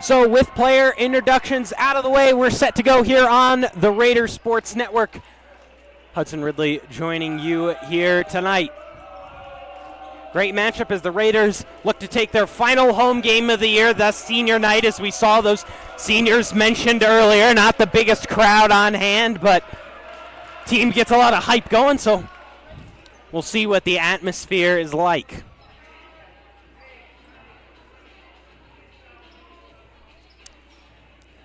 So with player introductions out of the way, we're set to go here on the Raiders Sports Network. Hudson Ridley joining you here tonight. Great matchup as the Raiders look to take their final home game of the year, thus senior night, as we saw those seniors mentioned earlier. Not the biggest crowd on hand, but team gets a lot of hype going, so we'll see what the atmosphere is like.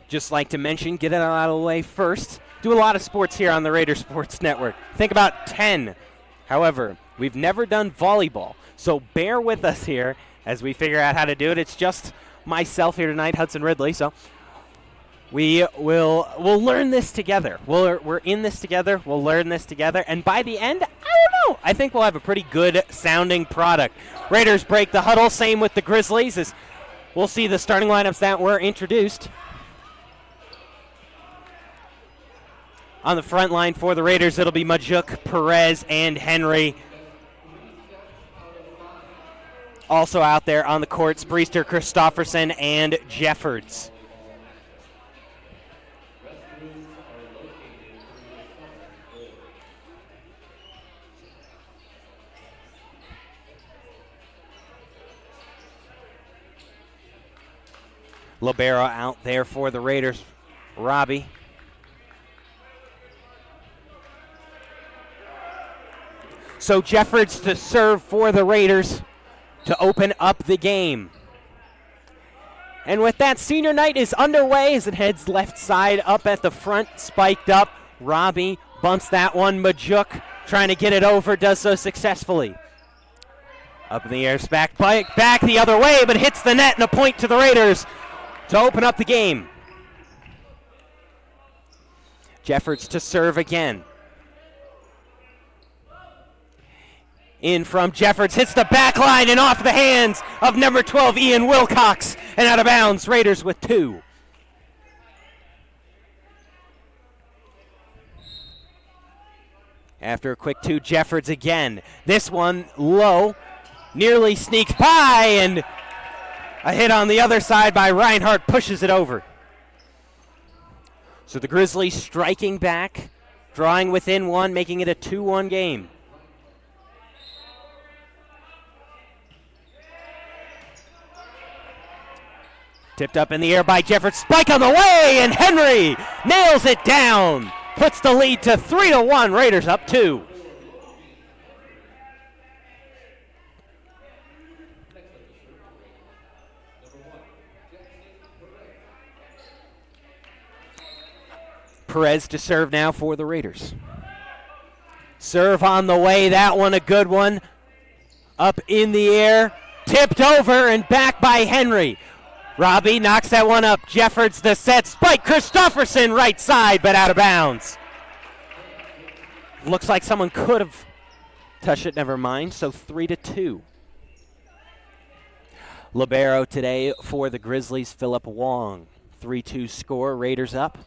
Just like to mention, get it out of the way first. Do a lot of sports here on the Raiders Sports Network. Think about 10. However, we've never done volleyball, so bear with us here as we figure out how to do it. It's just myself here tonight, Hudson Ridley, so we'll learn this together. We're in this together. We'll learn this together, and by the end, I don't know. I think we'll have a pretty good sounding product. Raiders break the huddle. Same with the Grizzlies, as we'll see the starting lineups that were introduced. On the front line for the Raiders, it'll be Majuk, Perez, and Henry. Also out there on the court, Spriester, Christofferson, and Jeffords. Libero out there for the Raiders, Robbie. So Jeffords to serve for the Raiders to open up the game. And with that, senior night is underway as it heads left side up at the front, spiked up. Robbie bumps that one. Majuk trying to get it over, does so successfully. Up in the air, back the other way, but hits the net, and a point to the Raiders to open up the game. Jeffords to serve again. In from Jeffords, hits the back line and off the hands of number 12, Ian Wilcox, and out of bounds. Raiders with 2. After a quick 2, Jeffords again. This one low, nearly sneaks by, and a hit on the other side by Reinhardt pushes it over. So the Grizzlies striking back, drawing within 1, making it a 2-1 game. Tipped up in the air by Jeffords. Spike on the way, and Henry nails it down. Puts the lead to 3-1. Raiders up 2. Perez to serve now for the Raiders. Serve on the way. That one a good one. Up in the air. Tipped over and back by Henry. Robbie knocks that one up. Jeffords the set. Spike. Christofferson right side, but out of bounds. Looks like someone could have touched it. Never mind. So 3-2. Libero today for the Grizzlies. Philip Wong. 3-2 score. Raiders up.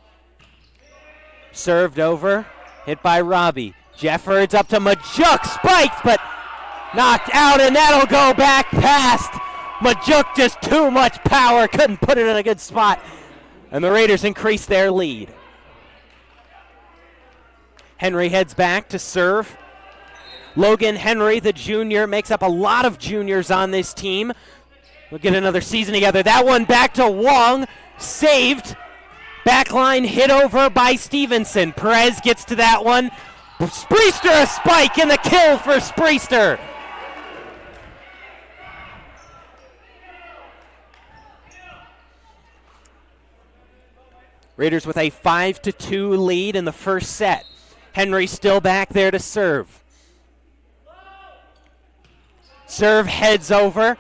Served over. Hit by Robbie. Jeffords up to Majuk. Spiked, but knocked out, and that'll go back past. Majuk, just too much power, couldn't put it in a good spot. And the Raiders increase their lead. Henry heads back to serve. Logan Henry, the junior, makes up a lot of juniors on this team. We'll get another season together. That one back to Wong, saved. Backline hit over by Stevenson. Perez gets to that one. Spriester a spike, and the kill for Spriester. Raiders with a 5-2 lead in the first set. Henry still back there to serve. Serve heads over.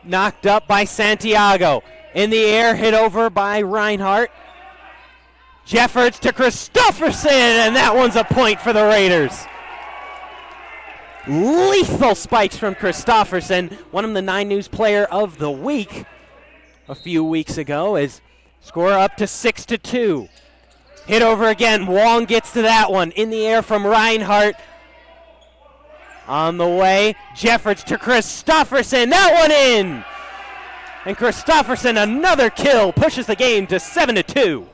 Knocked up by Santiago. In the air, hit over by Reinhardt. Jeffords to Christofferson, and that one's a point for the Raiders. Lethal spikes from Christofferson. Won him the 9 News Player of the Week a few weeks ago. As score up to 6-2. Hit over again. Wong gets to that one. In the air from Reinhardt. On the way. Jeffords to Christofferson. That one in. And Christofferson, another kill, pushes the game to 7-2.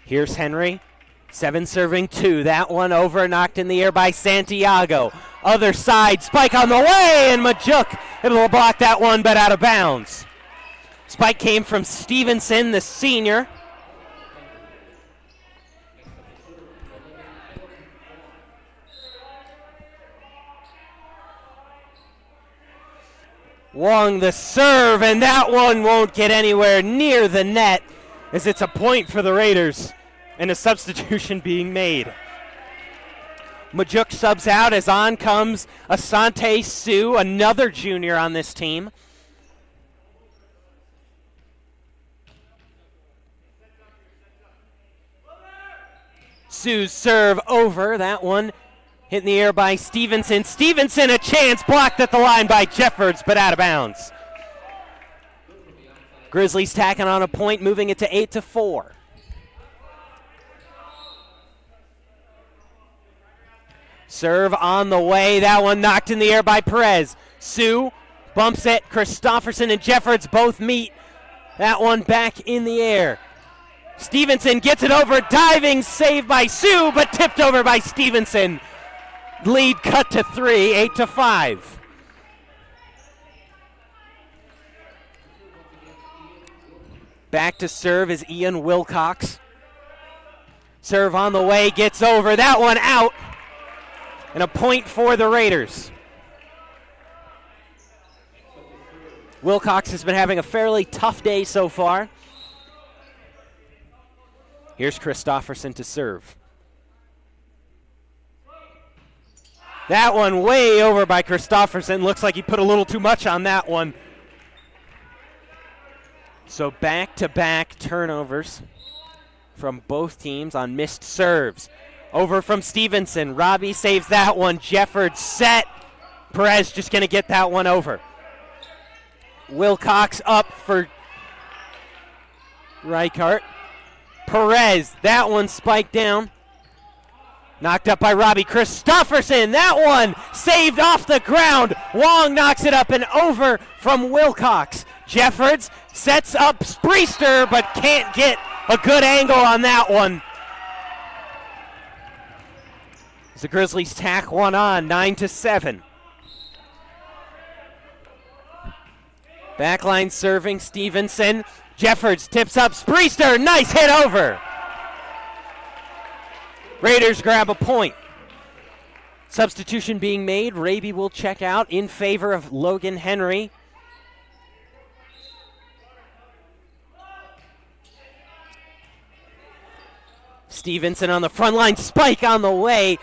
Here's Henry, 7 serving 2. That one over, knocked in the air by Santiago. Other side, spike on the way, and Majuk, it'll block that one, but out of bounds. Spike came from Stevenson, the senior. Wong the serve, and that one won't get anywhere near the net as it's a point for the Raiders and a substitution being made. Majuk subs out as on comes Asante Sue, another junior on this team. Sue's serve over, that one hit in the air by Stevenson. Stevenson, a chance, blocked at the line by Jeffords, but out of bounds. Grizzlies tacking on a point, moving it to 8-4. Serve on the way, that one knocked in the air by Perez. Sue bumps it, Christofferson and Jeffords both meet. That one back in the air. Stevenson gets it over, diving save by Sue, but tipped over by Stevenson. Lead cut to 3, 8-5. Back to serve is Ian Wilcox. Serve on the way, gets over, that one out. And a point for the Raiders. Wilcox has been having a fairly tough day so far. Here's Christofferson to serve. That one way over by Christofferson. Looks like he put a little too much on that one. So back-to-back turnovers from both teams on missed serves. Over from Stevenson. Robbie saves that one. Jeffords set. Perez just going to get that one over. Wilcox up for Reichart. Perez, that one spiked down. Knocked up by Robbie. Christofferson, that one saved off the ground. Wong knocks it up and over from Wilcox. Jeffords sets up Spriester, but can't get a good angle on that one. As the Grizzlies tack one on, 9-7. Backline serving, Stevenson. Jeffords tips up Spriester, nice hit over. Raiders grab a point. Substitution being made. Raby will check out in favor of Logan Henry. Stevenson on the front line, spike on the way.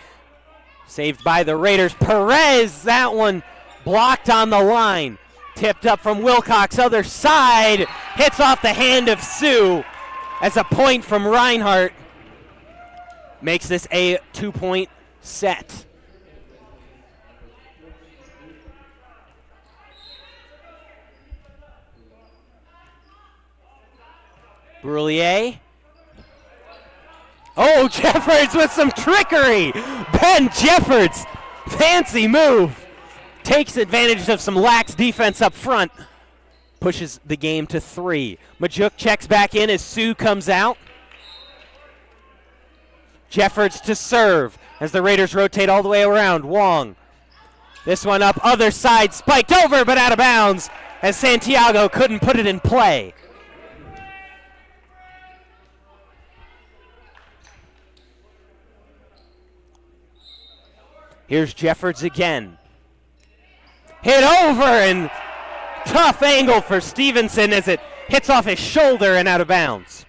Saved by the Raiders. Perez, that one blocked on the line. Tipped up from Wilcox, other side. Hits off the hand of Sue as a point from Reinhardt. Makes this a 2-point set. Brullier. Oh, Jeffords with some trickery. Ben Jeffords, fancy move. Takes advantage of some lax defense up front. Pushes the game to 3. Majuk checks back in as Sue comes out. Jeffords to serve as the Raiders rotate all the way around. Wong. This one up, other side, spiked over but out of bounds as Santiago couldn't put it in play. Here's Jeffords again. Hit over and tough angle for Stevenson as it hits off his shoulder and out of bounds.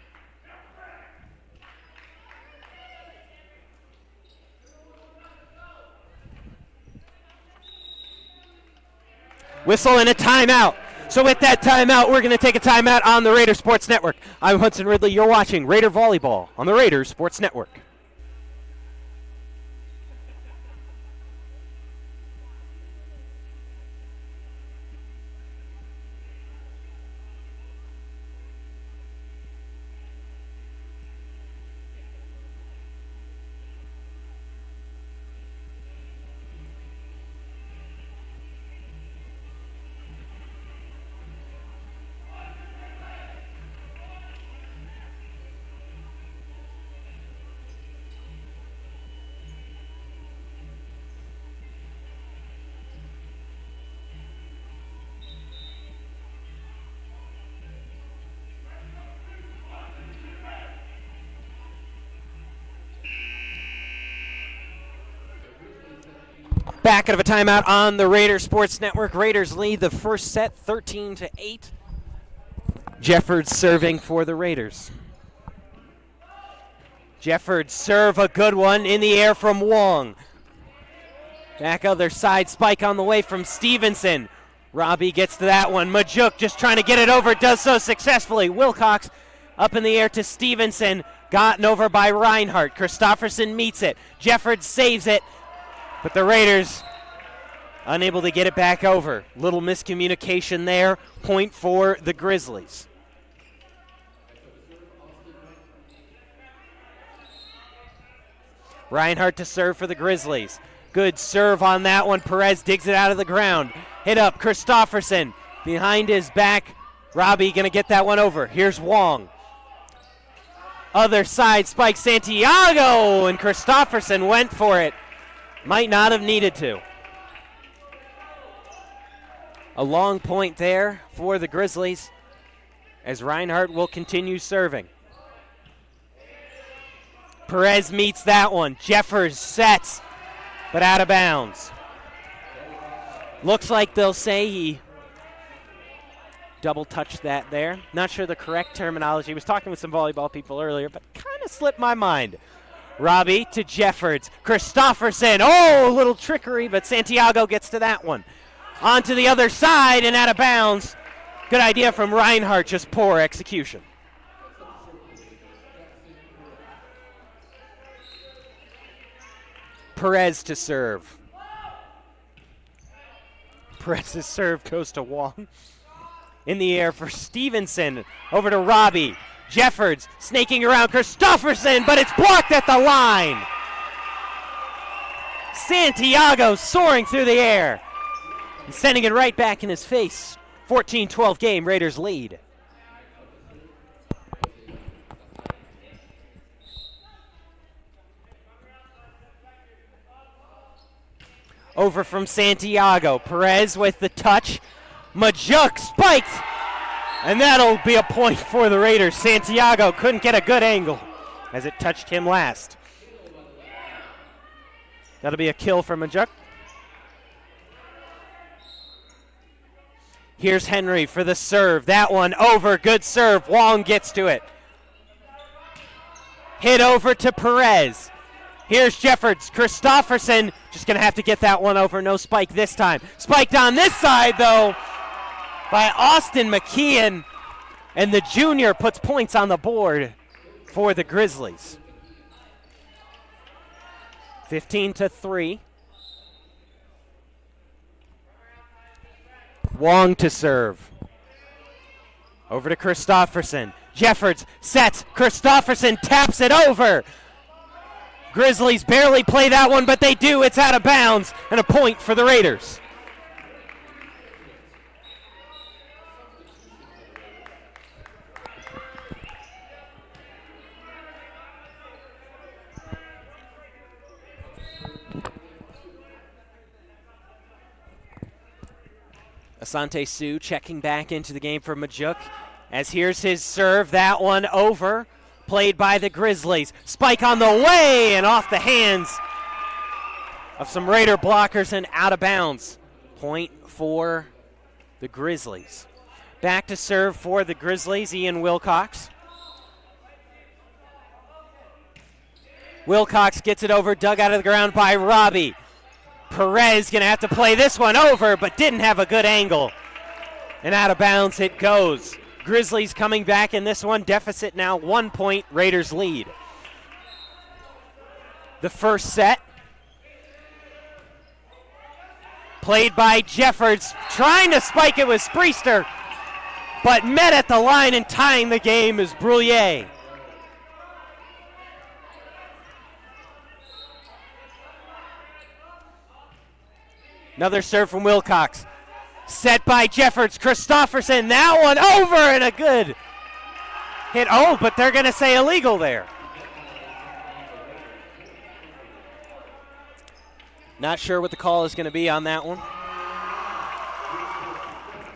Whistle and a timeout. So with that timeout, we're going to take a timeout on the Raider Sports Network. I'm Hudson Ridley. You're watching Raider Volleyball on the Raider Sports Network. Back out of a timeout on the Raiders Sports Network. Raiders lead the first set 13-8. Jeffords serving for the Raiders. Jeffords serve, a good one in the air from Wong. Back other side, spike on the way from Stevenson. Robbie gets to that one. Majuk just trying to get it over, does so successfully. Wilcox up in the air to Stevenson, gotten over by Reinhardt. Christofferson meets it. Jeffords saves it, but the Raiders unable to get it back over. Little miscommunication there. Point for the Grizzlies. Reinhardt to serve for the Grizzlies. Good serve on that one. Perez digs it out of the ground. Hit up Christofferson. Behind his back. Robbie going to get that one over. Here's Wong. Other side, spike Santiago, and Christofferson went for it. Might not have needed to. A long point there for the Grizzlies as Reinhardt will continue serving. Perez meets that one. Jeffords sets, but out of bounds. Looks like they'll say he double touched that there. Not sure the correct terminology. I was talking with some volleyball people earlier, but kind of slipped my mind. Robbie to Jeffords. Christofferson. Oh, a little trickery, but Santiago gets to that one. On to the other side and out of bounds. Good idea from Reinhardt, just poor execution. Perez to serve. Perez's serve goes to Wong. In the air for Stevenson. Over to Robbie. Jeffords snaking around Christofferson, but it's blocked at the line. Santiago soaring through the air and sending it right back in his face. 14-12 game, Raiders lead. Over from Santiago. Perez with the touch. Majuk spiked. And that'll be a point for the Raiders. Santiago couldn't get a good angle as it touched him last. That'll be a kill for Majuk. Here's Henry for the serve. That one over. Good serve. Wong gets to it. Hit over to Perez. Here's Jeffords. Christofferson just going to have to get that one over. No spike this time. Spiked on this side, though, by Austin McKeon. And the junior puts points on the board for the Grizzlies. 15-3. Wong to serve. Over to Christofferson. Jeffords sets. Christofferson taps it over. Grizzlies barely play that one, but they do. It's out of bounds, and a point for the Raiders. Asante Sue checking back into the game for Majuk. As here's his serve, that one over. Played by the Grizzlies. Spike on the way and off the hands of some Raider blockers and out of bounds. Point for the Grizzlies. Back to serve for the Grizzlies, Ian Wilcox. Wilcox gets it over, dug out of the ground by Robbie. Perez going to have to play this one over, but didn't have a good angle. And out of bounds it goes. Grizzlies coming back in this one. Deficit now 1 point. Raiders lead. The first set. Played by Jeffords. Trying to spike it with Spriester. But met at the line and tying the game is Brullier. Another serve from Wilcox. Set by Jeffords. Christofferson. That one over and a good hit. Oh, but they're going to say illegal there. Not sure what the call is going to be on that one.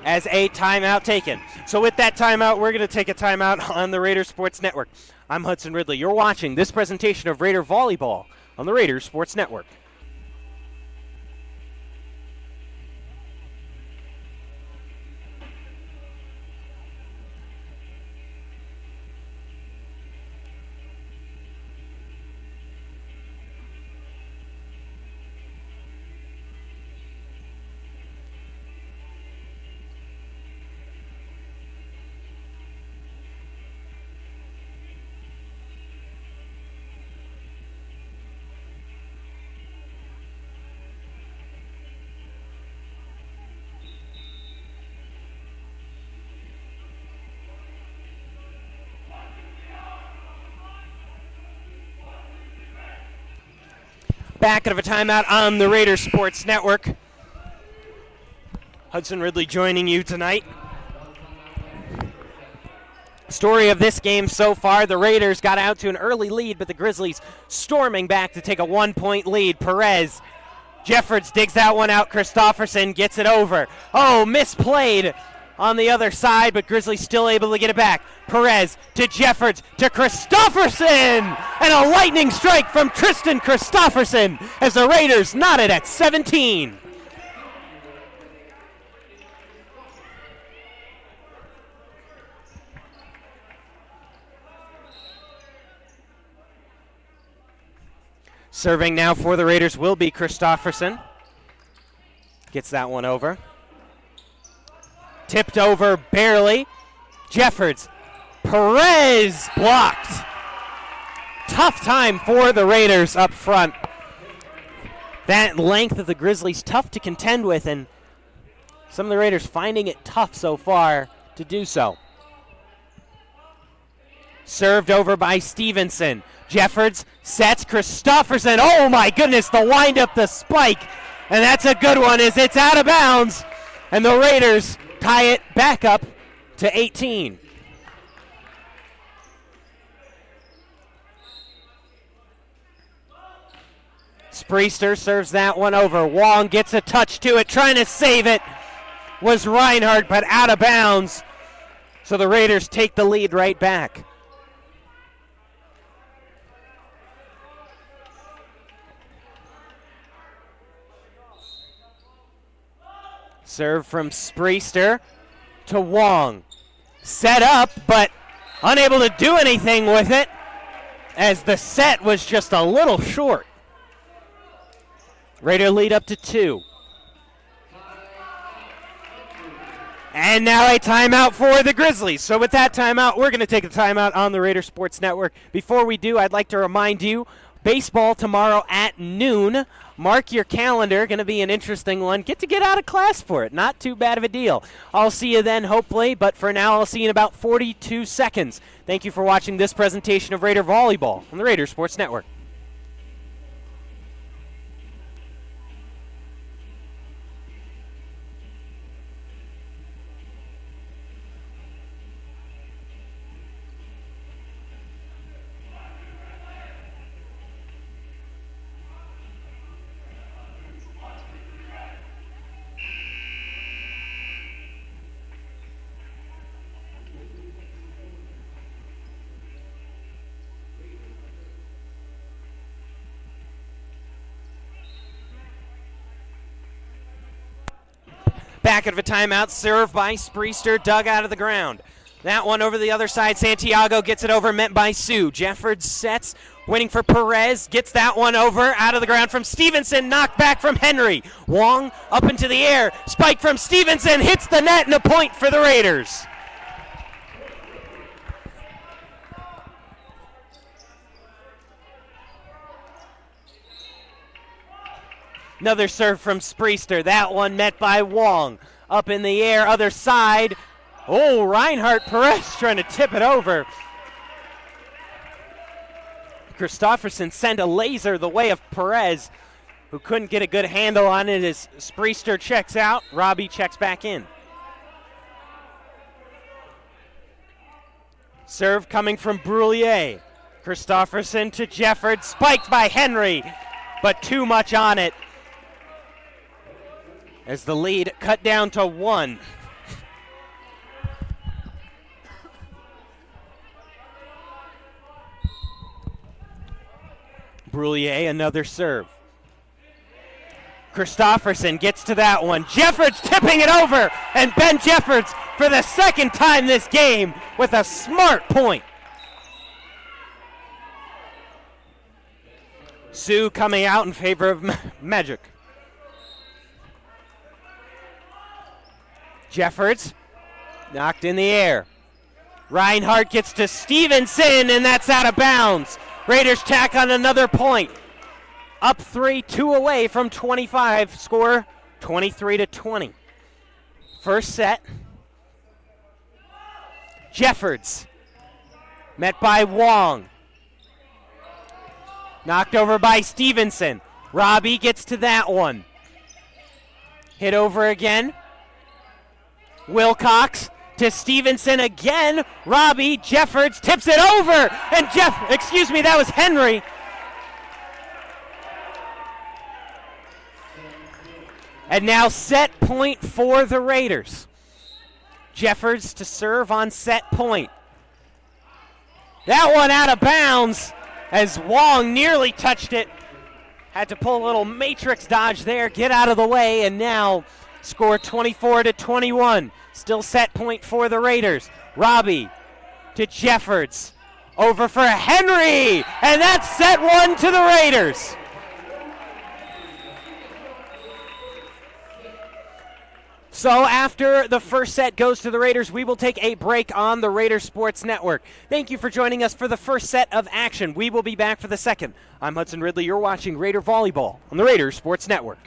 As a timeout taken. So with that timeout, we're going to take a timeout on the Raiders Sports Network. I'm Hudson Ridley. You're watching this presentation of Raider Volleyball on the Raiders Sports Network. Back out of a timeout on the Raiders Sports Network. Hudson Ridley joining you tonight. Story of this game so far, the Raiders got out to an early lead, but the Grizzlies storming back to take a 1-point lead. Perez, Jeffords digs that one out. Christopherson gets it over. Oh, misplayed on the other side, but Grizzlies still able to get it back. Perez to Jeffords to Christopherson, and a lightning strike from Tristan Christopherson as the Raiders knotted at 17. Serving now for the Raiders will be Christopherson. Gets that one over. Tipped over barely. Jeffords. Perez blocked. Tough time for the Raiders up front. That length of the Grizzlies tough to contend with, and some of the Raiders finding it tough so far to do so. Served over by Stevenson. Jeffords sets Christopherson. Oh my goodness, the windup, the spike. And that's a good one as it's out of bounds. And the Raiders tie it back up to 18. Spriester serves that one over. Wong gets a touch to it, trying to save it. Was Reinhardt, but out of bounds. So the Raiders take the lead right back. Serve from Spriester to Wong. Set up, but unable to do anything with it as the set was just a little short. Raider lead up to 2. And now a timeout for the Grizzlies. So with that timeout, we're going to take a timeout on the Raider Sports Network. Before we do, I'd like to remind you, baseball tomorrow at noon. Mark your calendar. Going to be an interesting one. Get out of class for it. Not too bad of a deal. I'll see you then, hopefully. But for now, I'll see you in about 42 seconds. Thank you for watching this presentation of Raider Volleyball on the Raider Sports Network. Back out of a timeout, served by Spriester, dug out of the ground. That one over the other side, Santiago gets it over, met by Sue. Jeffords sets, winning for Perez, gets that one over, out of the ground from Stevenson, knocked back from Henry. Wong up into the air, spike from Stevenson, hits the net, and a point for the Raiders. Another serve from Spriester. That one met by Wong. Up in the air, other side. Oh, Reinhardt, Perez trying to tip it over. Christopherson sent a laser the way of Perez, who couldn't get a good handle on it as Spriester checks out. Robbie checks back in. Serve coming from Brullier. Christopherson to Jeffords, spiked by Henry, but too much on it, as the lead cut down to 1. Brullier, another serve. Christopherson gets to that one. Jeffords tipping it over, and Ben Jeffords for the second time this game with a smart point. Sue coming out in favor of Magic. Jeffords knocked in the air. Reinhardt gets to Stevenson, and that's out of bounds. Raiders tack on another point. Up 3, 2 away from 25. Score 23-20. First set. Jeffords met by Wong. Knocked over by Stevenson. Robbie gets to that one. Hit over again. Wilcox to Stevenson again. Robbie Jeffords tips it over. And that was Henry. And now set point for the Raiders. Jeffords to serve on set point. That one out of bounds as Wong nearly touched it. Had to pull a little matrix dodge there, get out of the way, and now score 24-21. Still set point for the Raiders. Robbie to Jeffords. Over for Henry, and that's set one to the Raiders. So after the first set goes to the Raiders, we will take a break on the Raider Sports Network. Thank you for joining us for the first set of action. We will be back for the second. I'm Hudson Ridley. You're watching Raider Volleyball on the Raider Sports Network.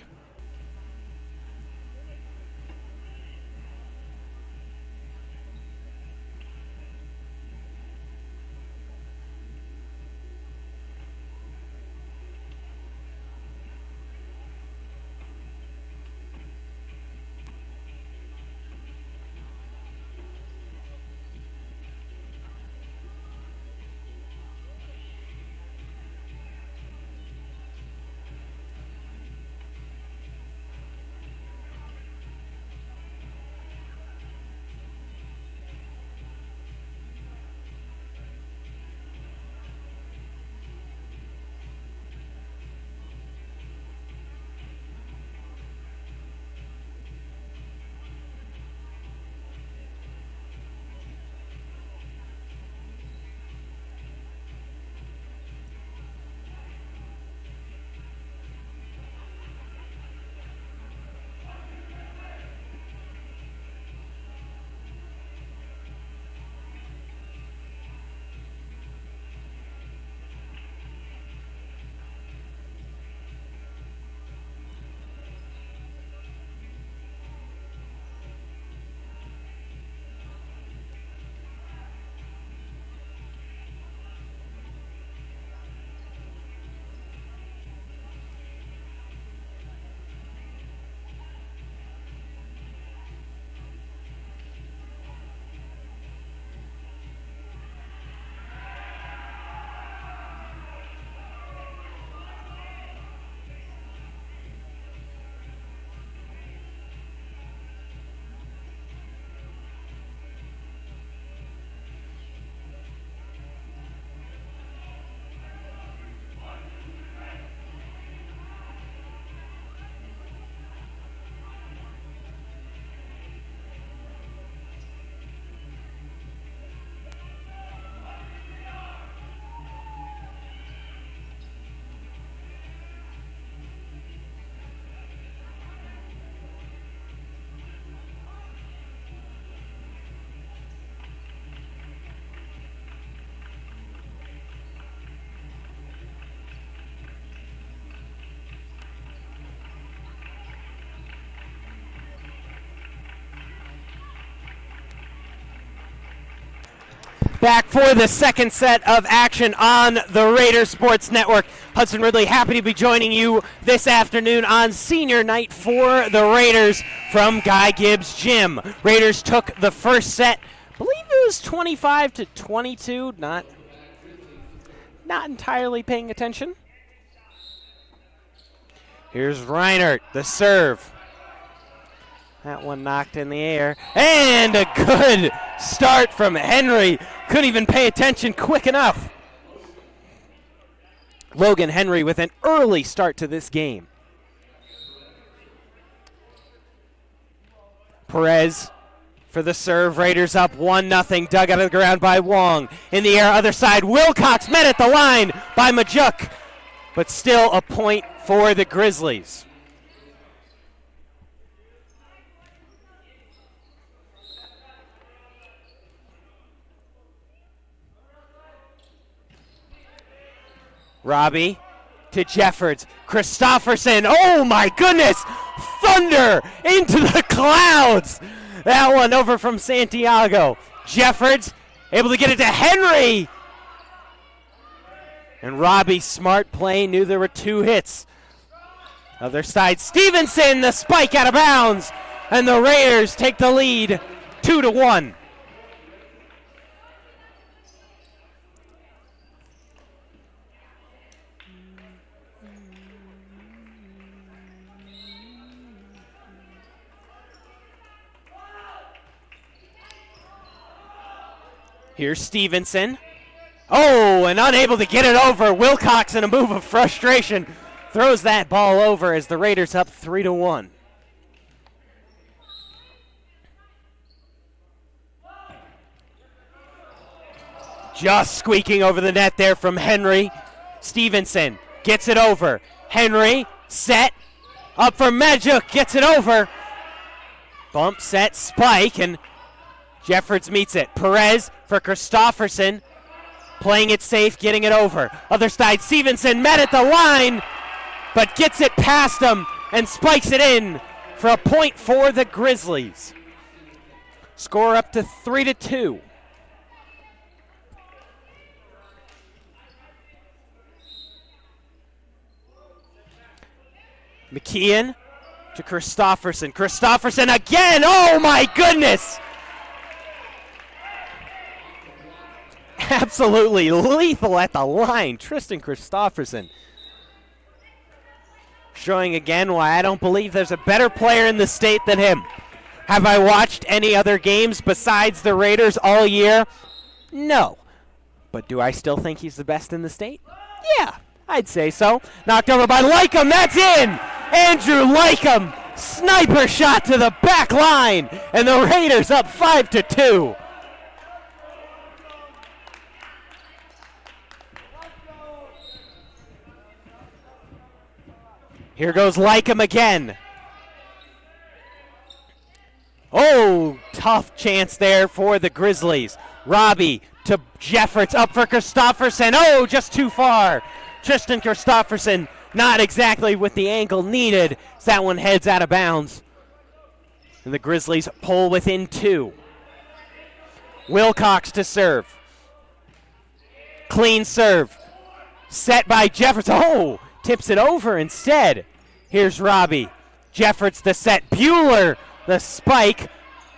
Back for the second set of action on the Raider Sports Network. Hudson Ridley, happy to be joining you this afternoon on senior night for the Raiders from Guy Gibbs Gym. Raiders took the first set, I believe it was 25-22, not entirely paying attention. Here's Reinert, the serve. That one knocked in the air. And a good start from Henry. Couldn't even pay attention quick enough. Logan Henry with an early start to this game. Perez for the serve. Raiders up 1-0. Dug out of the ground by Wong. In the air, other side. Wilcox met at the line by Majuk. But still a point for the Grizzlies. Robbie to Jeffords. Christofferson. Oh my goodness! Thunder into the clouds. That one over from Santiago. Jeffords able to get it to Henry. And Robbie, smart play, knew there were two hits Other side, Stevenson, the spike out of bounds, and the Raiders take the lead 2-1. Here's Stevenson. Oh, and unable to get it over. Wilcox, in a move of frustration, throws that ball over as the Raiders up 3-1. Just squeaking over the net there from Henry. Stevenson gets it over. Henry, set, up for Majuk, gets it over. Bump, set, spike, and Jeffords meets it. Perez for Christofferson, playing it safe, getting it over. Other side, Stevenson met at the line, but gets it past him and spikes it in for a point for the Grizzlies. Score up to 3-2. McKeon to Christofferson. Christofferson again! Oh my goodness! Absolutely lethal at the line. Tristan Christofferson showing again why I don't believe there's a better player in the state than him. Have I watched any other games besides the Raiders all year? No. But do I still think he's the best in the state? Yeah, I'd say so. Knocked over by Lycum. That's in! Andrew Lycum, sniper shot to the back line, and the Raiders up 5-2. Here goes Lycum again. Oh, tough chance there for the Grizzlies. Robbie to Jeffords, up for Christofferson. Oh, just too far. Tristan Christofferson not exactly with the angle needed as that one heads out of bounds. And the Grizzlies pull within 2. Wilcox to serve. Clean serve. Set by Jeffords. Oh, tips it over instead. Here's Robbie. Jeffords the set. Bueller the spike.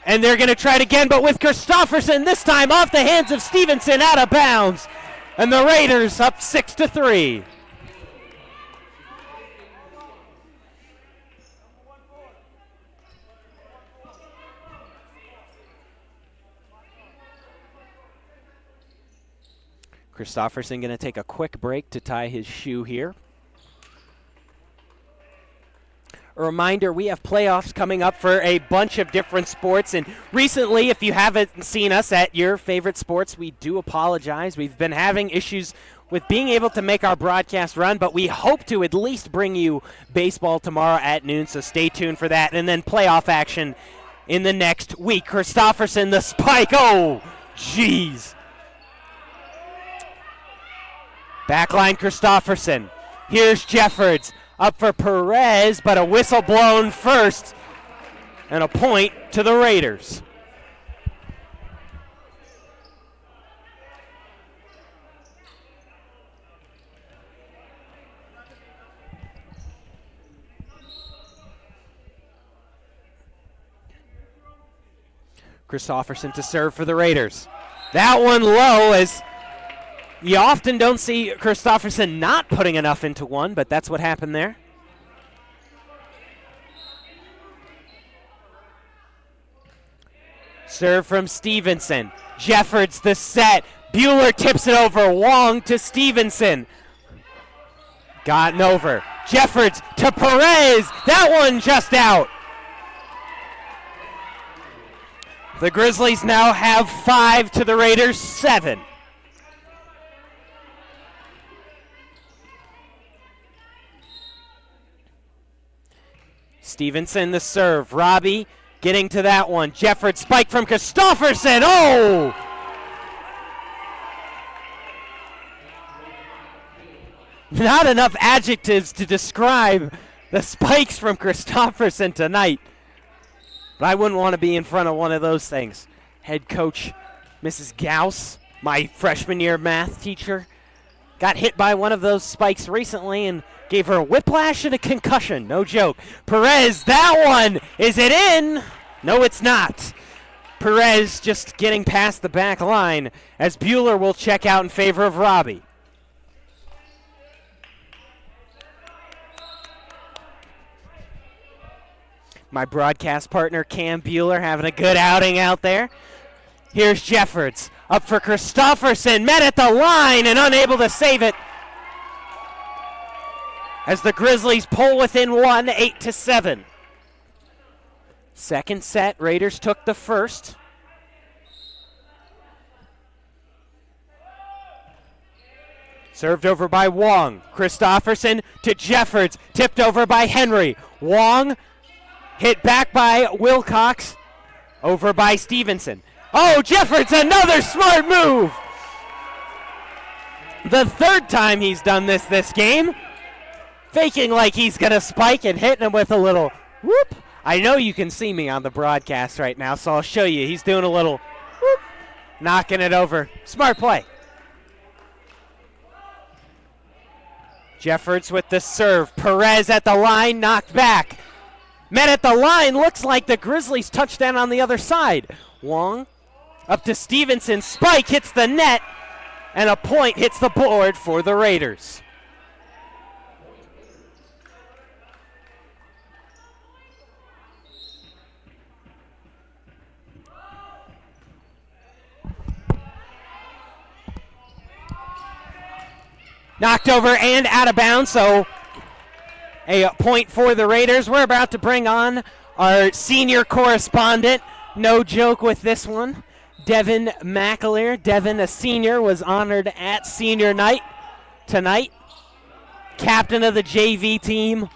And they're going to try it again, but with Christofferson this time off the hands of Stevenson, out of bounds. And the Raiders up 6-3. Christofferson going to take a quick break to tie his shoe here. A reminder, we have playoffs coming up for a bunch of different sports. And recently, if you haven't seen us at your favorite sports, we do apologize. We've been having issues with being able to make our broadcast run, but we hope to at least bring you baseball tomorrow at noon, so stay tuned for that. And then playoff action in the next week. Christofferson, the spike. Oh, jeez. Backline Christofferson. Here's Jeffords. Up for Perez, but a whistle blown first. And a point to the Raiders. Christofferson to serve for the Raiders. That one low, as you often don't see Christofferson not putting enough into one, but that's what happened there. Serve from Stevenson. Jeffords the set. Bueller tips it over. Wong to Stevenson. Gotten over. Jeffords to Perez. That one just out. The Grizzlies now have 5 to the Raiders 7. Stevenson the serve. Robbie getting to that one. Jeffords spike from Christofferson. Oh! Not enough adjectives to describe the spikes from Christofferson tonight. But I wouldn't want to be in front of one of those things. Head coach Mrs. Gauss, my freshman year math teacher, got hit by one of those spikes recently and gave her a whiplash and a concussion. No joke. Perez, that one, is it in? No, it's not. Perez just getting past the back line as Bueller will check out in favor of Robbie. My broadcast partner, Cam Bueller, having a good outing out there. Here's Jeffords. Up for Christofferson. Met at the line and unable to save it. As the Grizzlies pull within one, 8-7. Second set, Raiders took the first. Served over by Wong. Christofferson to Jeffords. Tipped over by Henry. Wong hit back by Wilcox. Over by Stevenson. Oh, Jeffords, another smart move. The third time he's done this game. Faking like he's going to spike and hitting him with a little whoop. I know you can see me on the broadcast right now, so I'll show you. He's doing a little whoop, knocking it over. Smart play. Jeffords with the serve. Perez at the line, knocked back. Met at the line, looks like the Grizzlies touchdown on the other side. Wong up to Stevenson. Spike hits the net, and a point hits the board for the Raiders. Knocked over and out of bounds, so a point for the Raiders. We're about to bring on our senior correspondent. No joke with this one. Devin McAleer. Devin, a senior, was honored at senior night tonight. Captain of the JV team.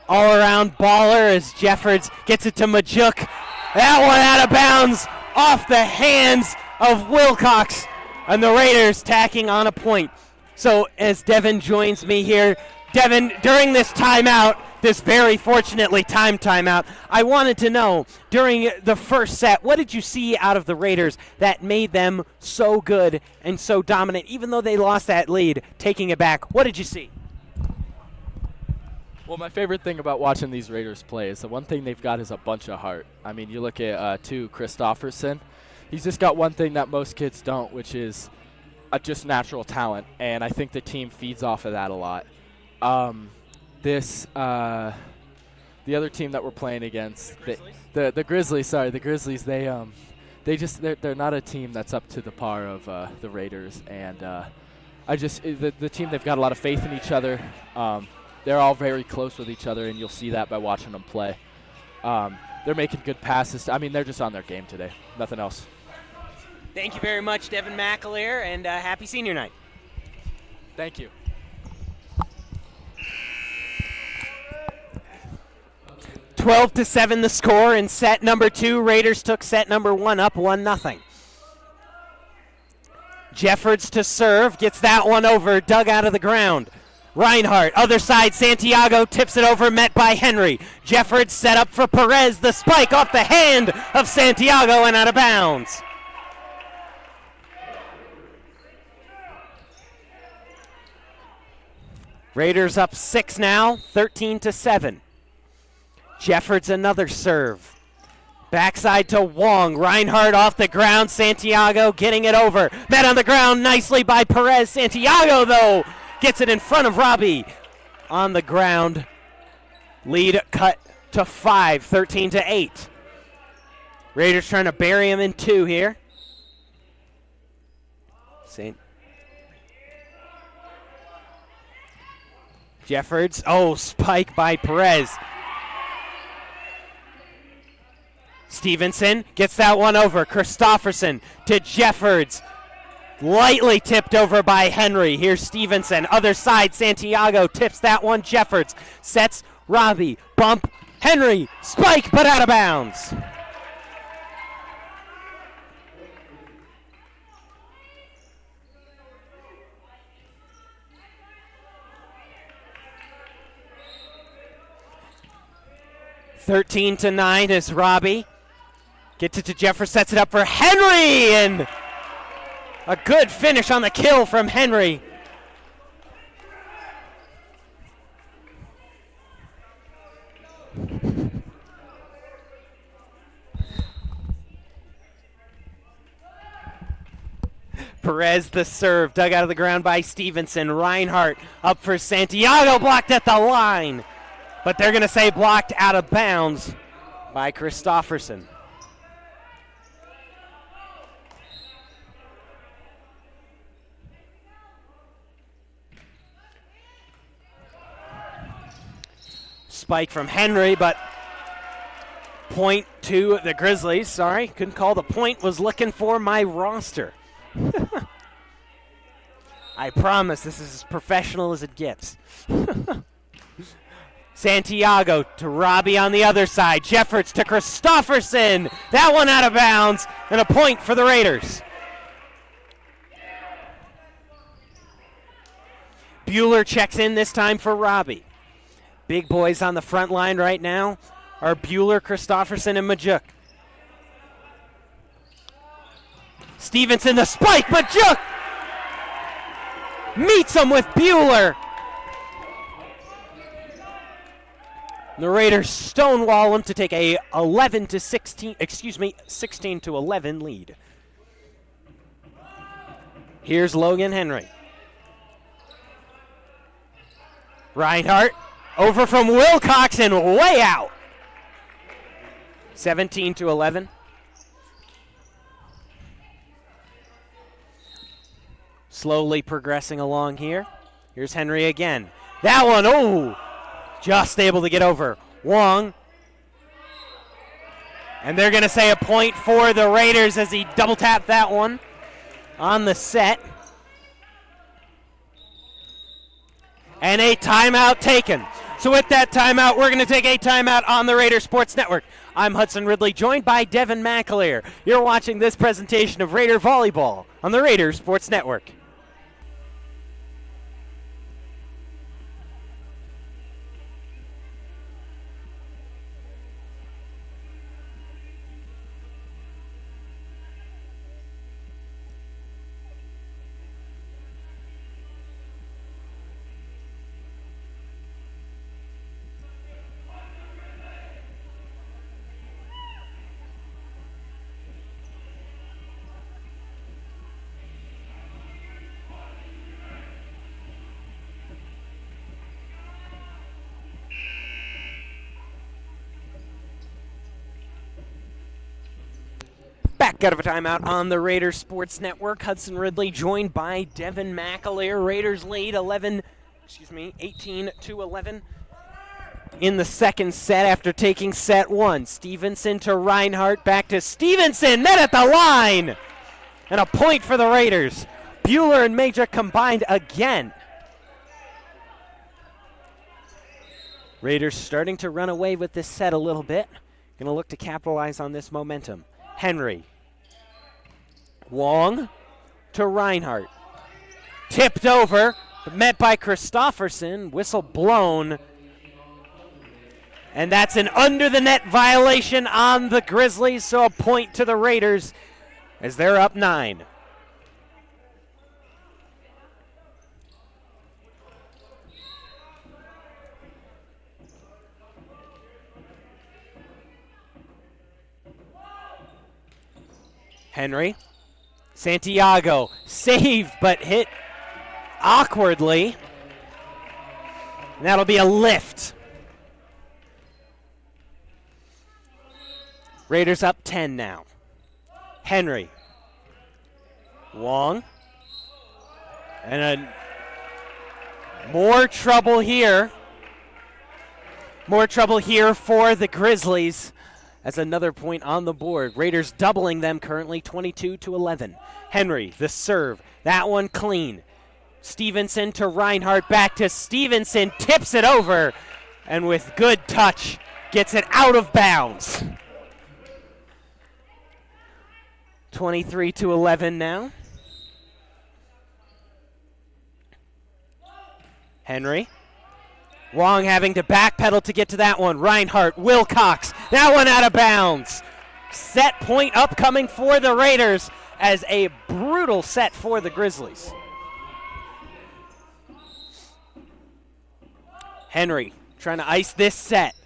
All-around baller as Jeffords gets it to Majuk. That one out of bounds off the hands of Wilcox. And the Raiders tacking on a point. So as Devin joins me here, Devin, during this timeout, this very fortunately timed timeout, I wanted to know, during the first set, what did you see out of the Raiders that made them so good and so dominant, even though they lost that lead, taking it back? What did you see? Well, my favorite thing about watching these Raiders play is the one thing they've got is a bunch of heart. I mean, you look at, Christofferson. He's just got one thing that most kids don't, which is just natural talent, and I think the team feeds off of that a lot. The other team that we're playing against, the Grizzlies. Sorry, the Grizzlies. They're not a team that's up to the par of the Raiders, and the team, they've got a lot of faith in each other. They're all very close with each other, and you'll see that by watching them play. They're making good passes. I mean, they're just on their game today. Nothing else. Thank you very much, Devin McAleer, and happy senior night. Thank you. Twelve to 7 the score in set number 2. Raiders took set number 1 up 1-0. Jeffords to serve, gets that one over, dug out of the ground. Reinhardt, other side, Santiago tips it over, met by Henry. Jeffords set up for Perez, the spike off the hand of Santiago and out of bounds. Raiders up 6 now, 13 to 7. Jeffords another serve. Backside to Wong. Reinhardt off the ground. Santiago getting it over. Met on the ground nicely by Perez. Santiago, though, gets it in front of Robbie. On the ground. Lead cut to 5, 13 to 8. Raiders trying to bury him in 2 here. Jeffords. Oh, spike by Perez. Stevenson gets that one over. Christofferson to Jeffords. Lightly tipped over by Henry. Here's Stevenson. Other side, Santiago tips that one. Jeffords sets Robbie. Bump. Henry. Spike, but out of bounds. (13 to 9) as Robbie gets it to Jeffords, sets it up for Henry, and a good finish on the kill from Henry. Perez the serve, dug out of the ground by Stevenson. Reinhardt up for Santiago, blocked at the line. But they're going to say blocked out of bounds by Christofferson. Spike from Henry, but point to the Grizzlies. Sorry, couldn't call the point. Was looking for my roster. I promise this is as professional as it gets. Santiago to Robbie on the other side. Jeffords to Christofferson. That one out of bounds, and a point for the Raiders. Bueller checks in this time for Robbie. Big boys on the front line right now are Bueller, Christofferson, and Majuk. Stevenson the spike, Majuk meets him with Bueller. The Raiders stonewall him to take a 16 to 11 lead. Here's Logan Henry. Reinhardt over from Wilcox and way out. 17 to 11. Slowly progressing along here. Here's Henry again. That one, oh, just able to get over. Wong. And they're going to say a point for the Raiders as he double tapped that one on the set. And a timeout taken. So with that timeout, we're going to take a timeout on the Raider Sports Network. I'm Hudson Ridley, joined by Devin McAleer. You're watching this presentation of Raider Volleyball on the Raider Sports Network. Back out of a timeout on the Raiders Sports Network. Hudson Ridley joined by Devin McAleer. Raiders lead 18 to 11 in the second set after taking set one. Stevenson to Reinhardt, back to Stevenson, net at the line! And a point for the Raiders. Bueller and Major combined again. Raiders starting to run away with this set a little bit. Going to look to capitalize on this momentum. Henry. Wong to Reinhardt. Tipped over, but met by Christofferson. Whistle blown. And that's an under-the-net violation on the Grizzlies, so a point to the Raiders as they're up 9. Henry. Santiago saved but hit awkwardly. And that'll be a lift. Raiders up 10 now. Henry. Wong. And more trouble here. More trouble here for the Grizzlies. As another point on the board. Raiders doubling them currently 22 to 11. Henry, the serve. That one clean. Stevenson to Reinhardt, back to Stevenson, tips it over, and with good touch, gets it out of bounds. 23 to 11 now. Henry. Wong having to backpedal to get to that one. Reinhardt, Wilcox, that one out of bounds. Set point upcoming for the Raiders as a brutal set for the Grizzlies. Henry trying to ice this set.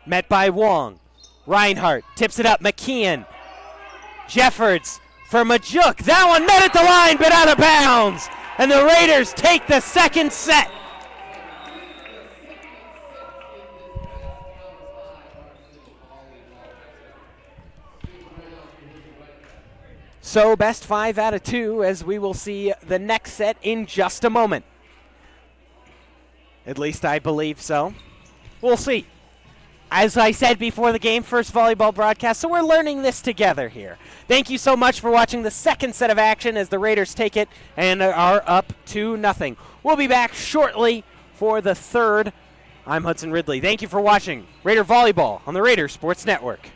met by Wong. Reinhardt tips it up. McKeon. Jeffords for Majuk. That one met at the line, but out of bounds. And the Raiders take the second set. So best 5 out of 2 as we will see the next set in just a moment. At least I believe so. We'll see. As I said before the game, first volleyball broadcast, so we're learning this together here. Thank you so much for watching the second set of action as the Raiders take it and are up 2-0. We'll be back shortly for the third. I'm Hudson Ridley. Thank you for watching Raider Volleyball on the Raider Sports Network.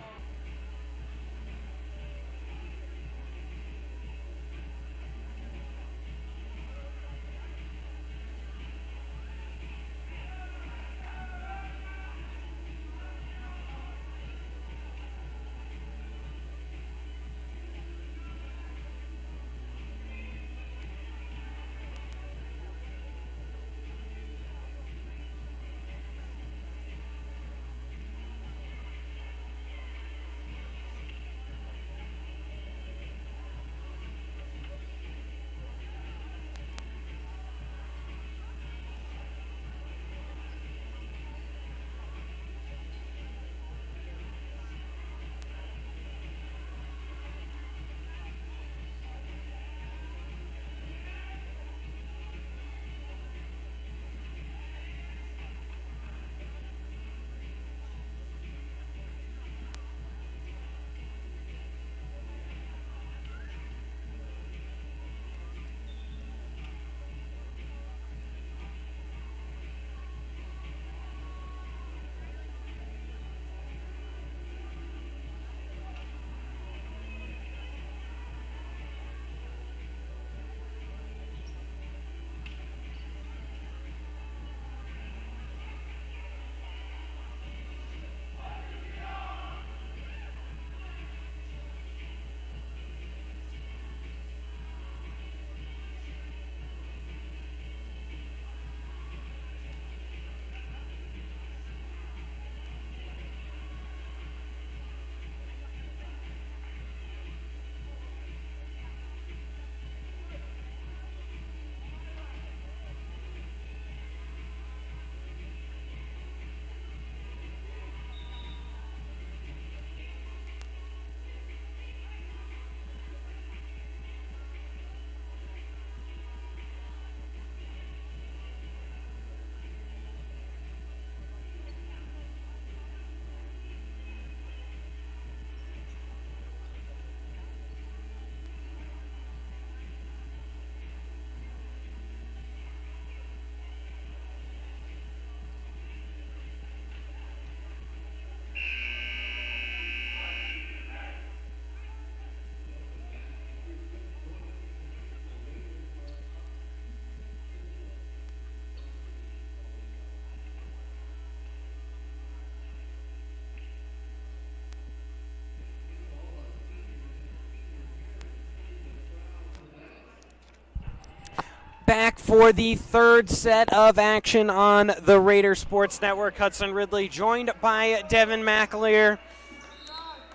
Back for the third set of action on the Raider Sports Network. Hudson Ridley joined by Devin McAleer.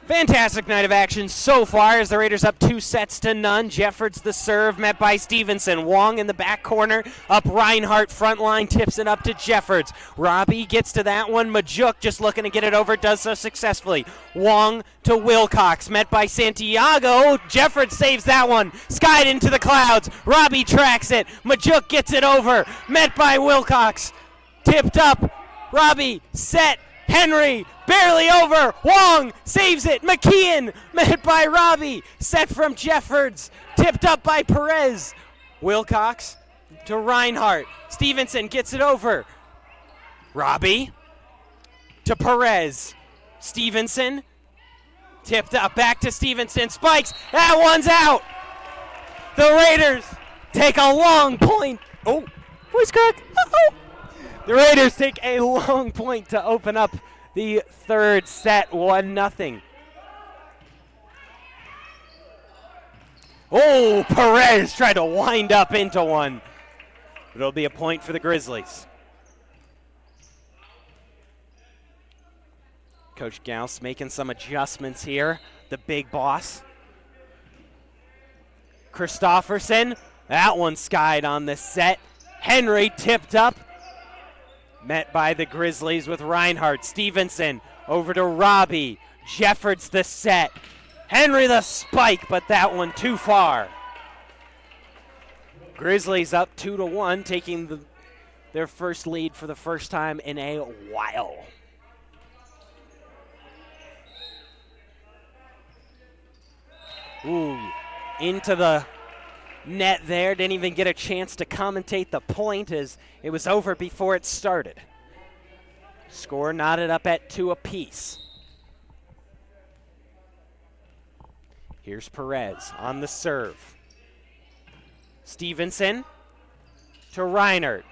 Fantastic night of action so far as the Raiders up 2-0. Jeffords the serve met by Stevenson. Wong in the back corner. Up Reinhardt front line, tips it up to Jeffords. Robbie gets to that one. Majuk just looking to get it over, does so successfully. Wong to Wilcox, met by Santiago. Jeffords saves that one. Skied into the clouds. Robbie tracks it. Majuk gets it over, met by Wilcox. Tipped up. Robbie set. Henry, barely over. Wong saves it. McKeon, met by Robbie. Set from Jeffords. Tipped up by Perez. Wilcox to Reinhardt. Stevenson gets it over. Robbie to Perez. Stevenson tipped up. Back to Stevenson. Spikes. That one's out. The Raiders take a long point. Oh, voice crack. Uh-oh. The Raiders take a long point to open up the third set, 1-0. Oh, Perez tried to wind up into one. It'll be a point for the Grizzlies. Coach Gauss making some adjustments here, the big boss. Christofferson, that one skied on the set. Henry tipped up, met by the Grizzlies with Reinhardt. Stevenson over to Robbie. Jeffords the set. Henry the spike, but that one too far. Grizzlies up 2-1, taking their first lead for the first time in a while. Ooh, into the net there. Didn't even get a chance to commentate the point as it was over before it started. Score knotted up at 2 apiece. Here's Perez on the serve. Stevenson to Reinhardt.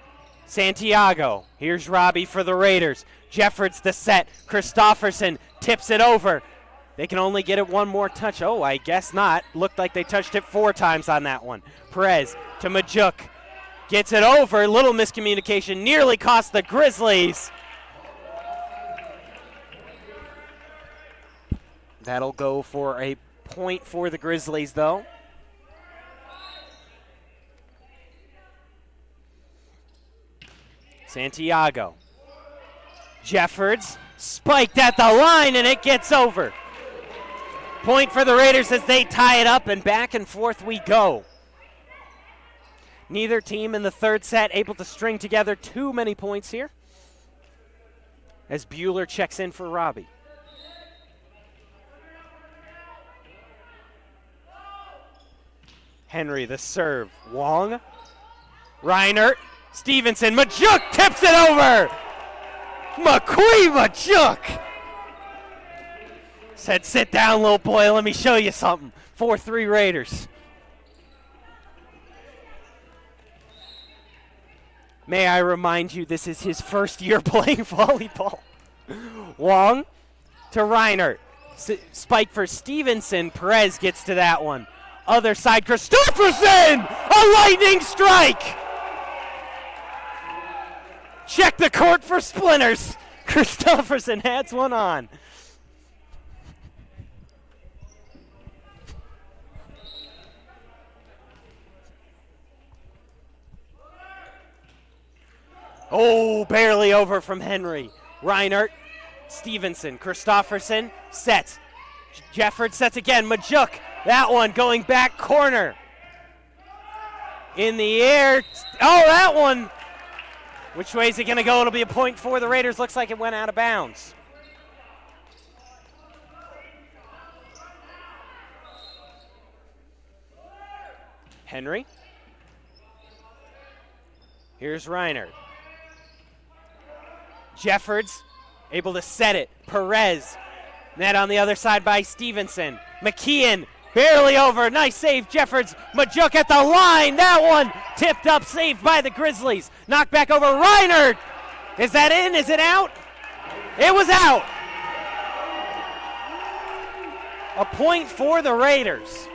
Santiago. Here's Robbie for the Raiders. Jeffords the set. Christofferson tips it over. They can only get it one more touch. Oh, I guess not. Looked like they touched it 4 times on that one. Perez to Majuk. Gets it over. Little miscommunication. Nearly cost the Grizzlies. That'll go for a point for the Grizzlies, though. Santiago. Jeffords spiked at the line, and it gets over. Point for the Raiders as they tie it up, and back and forth we go. Neither team in the third set able to string together too many points here, as Bueller checks in for Robbie. Henry the serve. Wong. Reinhardt. Stevenson. Majuk tips it over. Majuk. Said, sit down, little boy. Let me show you something. 4-3 Raiders. May I remind you, this is his first year playing volleyball. Wong to Reinhardt. Spike for Stevenson. Perez gets to that one. Other side, Christofferson! A lightning strike! Check the court for splinters. Christofferson has one on. Oh, barely over from Henry. Reinhardt, Stevenson, Christofferson, sets. Jeffords sets again. Majuk, that one going back corner. In the air. Oh, that one. Which way is it going to go? It'll be a point for the Raiders. Looks like it went out of bounds. Henry. Here's Reinhardt. Jeffords able to set it. Perez. Net on the other side by Stevenson. McKeon barely over. Nice save, Jeffords. Majuk at the line. That one tipped up, saved by the Grizzlies. Knocked back over Reinhardt. Is that in? Is it out? It was out. A point for the Raiders.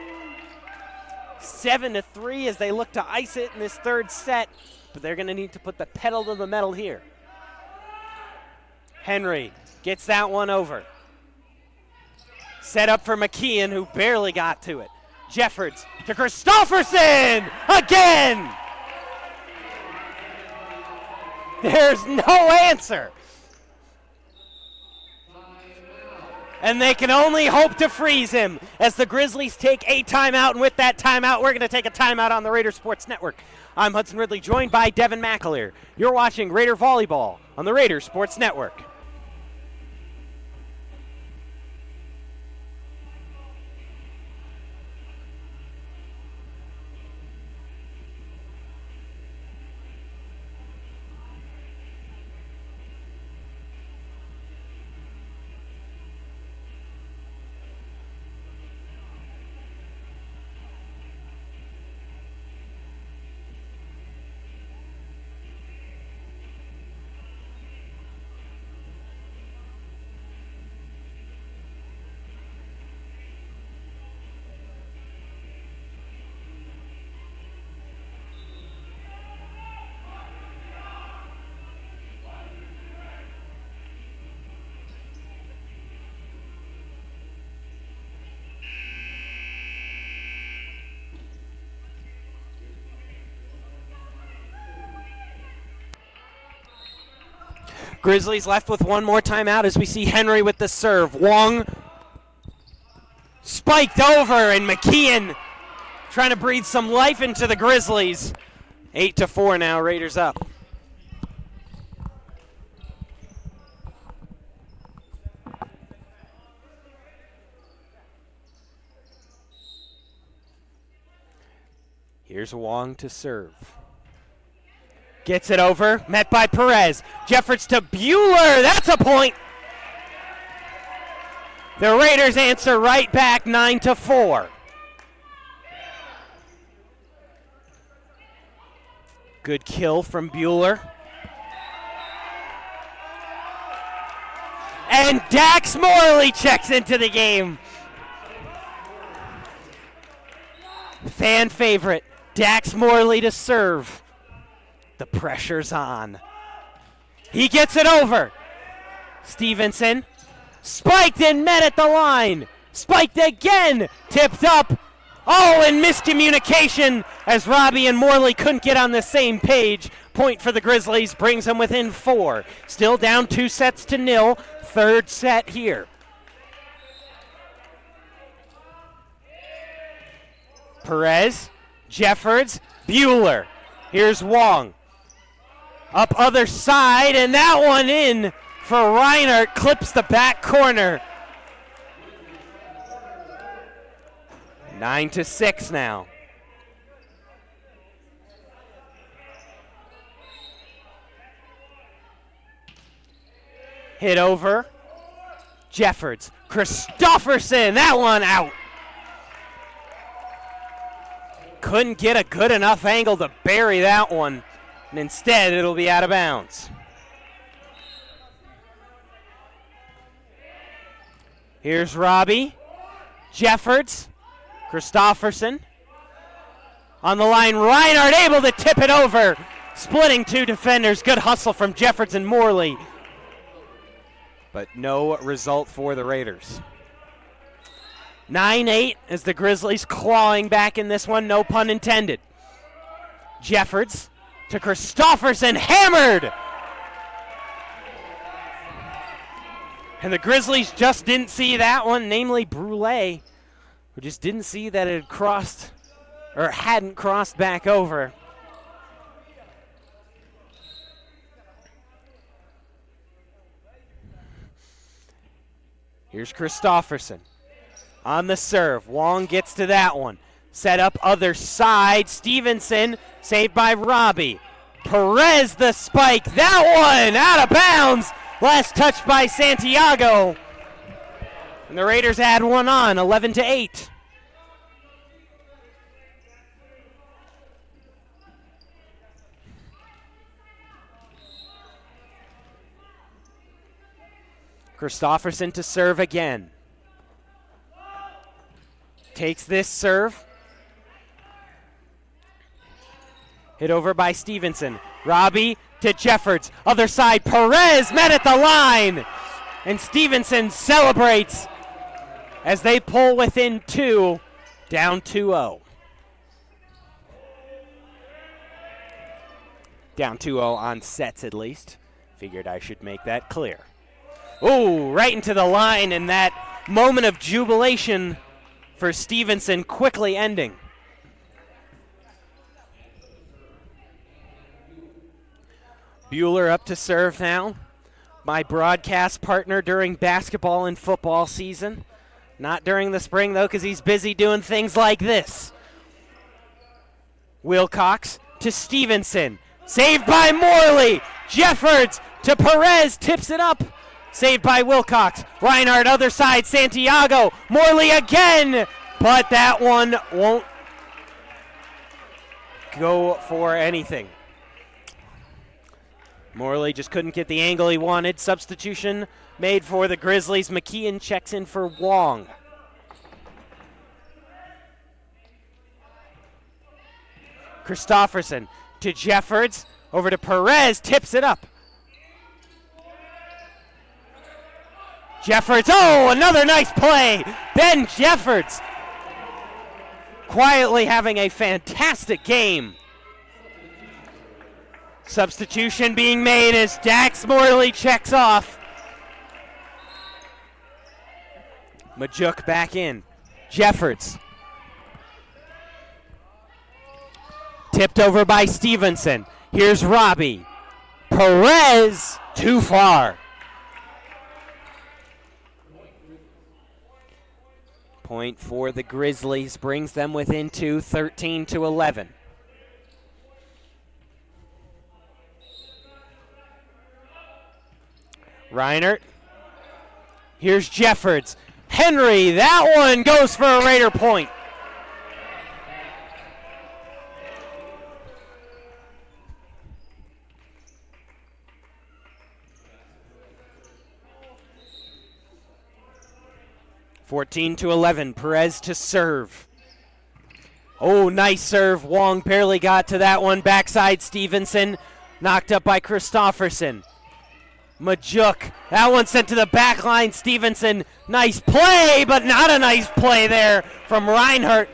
7-3 as they look to ice it in this third set. But they're going to need to put the pedal to the metal here. Henry gets that one over. Set up for McKeon, who barely got to it. Jeffords to Christofferson again. There's no answer. And they can only hope to freeze him as the Grizzlies take a timeout. And with that timeout, we're going to take a timeout on the Raider Sports Network. I'm Hudson Ridley, joined by Devin McAleer. You're watching Raider Volleyball on the Raider Sports Network. Grizzlies left with one more timeout as we see Henry with the serve. Wong spiked over, and McKeon trying to breathe some life into the Grizzlies. 8-4 now, Raiders up. Here's Wong to serve. Gets it over, met by Perez. Jeffords to Bueller, that's a point. The Raiders answer right back, 9-4. Good kill from Bueller. And Dax Morley checks into the game. Fan favorite, Dax Morley to serve. The pressure's on. He gets it over. Stevenson spiked and met at the line. Spiked again. Tipped up. Oh, and miscommunication as Robbie and Morley couldn't get on the same page. Point for the Grizzlies brings them within 4. Still down 2-0. Third set here. Perez, Jeffords, Bueller. Here's Wong. Up other side, and that one in for Reinhardt. Clips the back corner. 9-6 now. Hit over. Jeffords. Christofferson. That one out. Couldn't get a good enough angle to bury that one. And instead, it'll be out of bounds. Here's Robbie. Jeffords. Christofferson. On the line, Reinhardt able to tip it over. Splitting 2 defenders. Good hustle from Jeffords and Morley. But no result for the Raiders. 9-8 as the Grizzlies clawing back in this one. No pun intended. Jeffords to Christofferson, hammered! And the Grizzlies just didn't see that one, namely Brule, who just didn't see that it had crossed, or hadn't crossed back over. Here's Christofferson on the serve. Wong gets to that one. Set up other side. Stevenson saved by Robbie. Perez the spike. That one out of bounds. Last touch by Santiago. And the Raiders add one on, 11-8. Christofferson to serve again. Takes this serve. Hit over by Stevenson. Robbie to Jeffords. Other side, Perez met at the line. And Stevenson celebrates as they pull within 2, down 2-0. Down 2-0 on sets at least. Figured I should make that clear. Ooh, right into the line, and that moment of jubilation for Stevenson quickly ending. Bueller up to serve now. My broadcast partner during basketball and football season. Not during the spring, though, because he's busy doing things like this. Wilcox to Stevenson. Saved by Morley. Jeffords to Perez. Tips it up. Saved by Wilcox. Reinhardt, other side. Santiago. Morley again. But that one won't go for anything. Morley just couldn't get the angle he wanted. Substitution made for the Grizzlies. McKeon checks in for Wong. Christofferson to Jeffords. Over to Perez. Tips it up. Jeffords. Oh, another nice play. Ben Jeffords quietly having a fantastic game. Substitution being made as Dax Morley checks off. Majuk back in. Jeffords. Tipped over by Stevenson. Here's Robbie. Perez, too far. Point for the Grizzlies, brings them within 2, 13-11. Reinert. Here's Jeffords. Henry, that one goes for a Raider point. (14-11). Perez to serve. Oh, nice serve. Wong barely got to that one. Backside Stevenson, knocked up by Christofferson. Majuk, that one sent to the back line. Stevenson, nice play, but not a nice play there from Reinhardt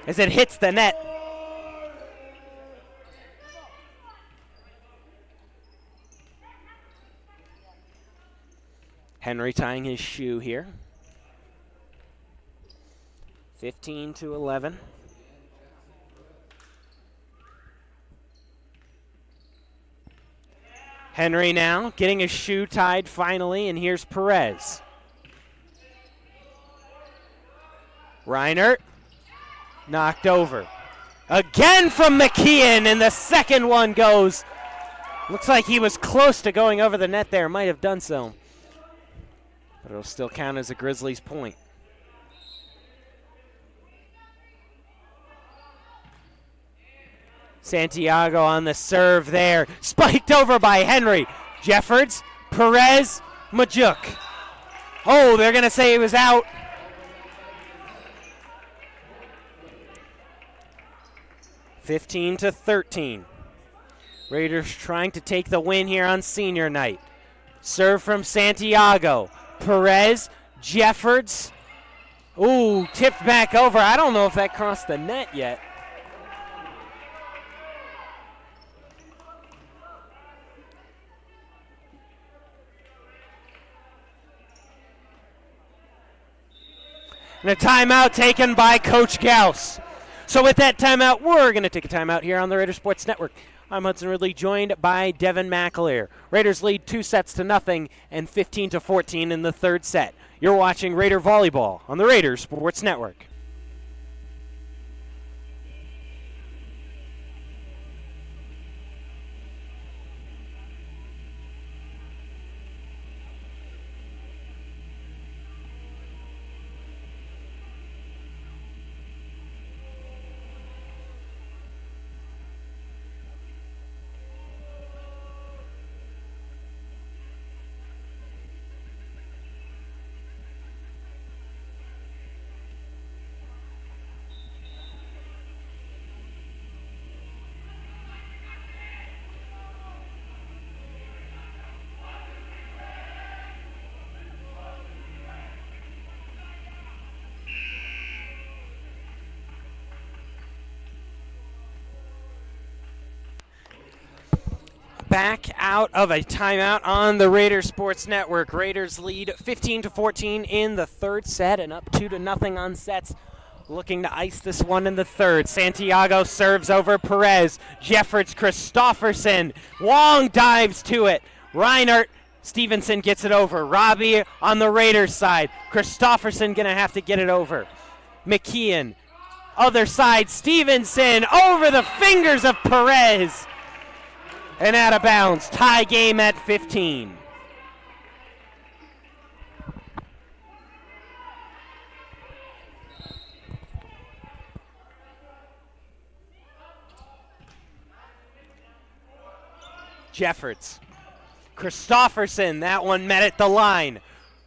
as it hits the net. Henry tying his shoe here. 15-11. Henry now getting his shoe tied finally, and here's Perez. Reinert knocked over. Again from McKeon, and the second one goes. Looks like he was close to going over the net there, might have done so. But it'll still count as a Grizzlies point. Santiago on the serve there. Spiked over by Henry. Jeffords, Perez, Majuk. Oh, they're going to say he was out. (15-13). Raiders trying to take the win here on senior night. Serve from Santiago. Perez, Jeffords. Ooh, tipped back over. I don't know if that crossed the net yet. And a timeout taken by Coach Gauss. So with that timeout, we're going to take a timeout here on the Raider Sports Network. I'm Hudson Ridley, joined by Devin McAleer. Raiders lead 2-0 and 15-14 in the third set. You're watching Raider Volleyball on the Raider Sports Network. Back out of a timeout on the Raider Sports Network. Raiders lead 15-14 in the third set and up 2-0 on sets. Looking to ice this one in the third. Santiago serves over Perez. Jeffords, Christofferson. Wong dives to it. Reinert, Stevenson gets it over. Robbie on the Raiders side. Christofferson gonna have to get it over. McKeon, other side. Stevenson over the fingers of Perez. And out of bounds. Tie game at 15. Jeffords. Christofferson, that one met at the line.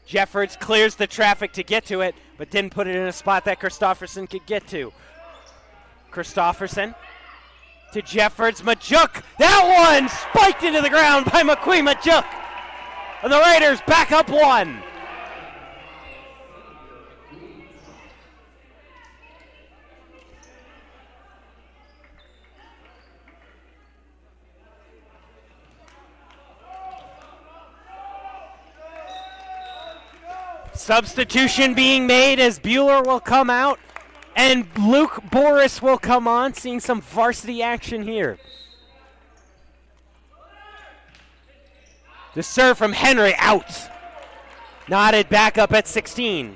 Jeffords clears the traffic to get to it, but didn't put it in a spot that Christofferson could get to. Christofferson to Jeffords. Majuk, that one spiked into the ground by McQueen Majuk. And the Raiders back up one. Substitution being made as Bueller will come out and Luke Boris will come on, seeing some varsity action here. The serve from Henry out. Knotted back up at 16.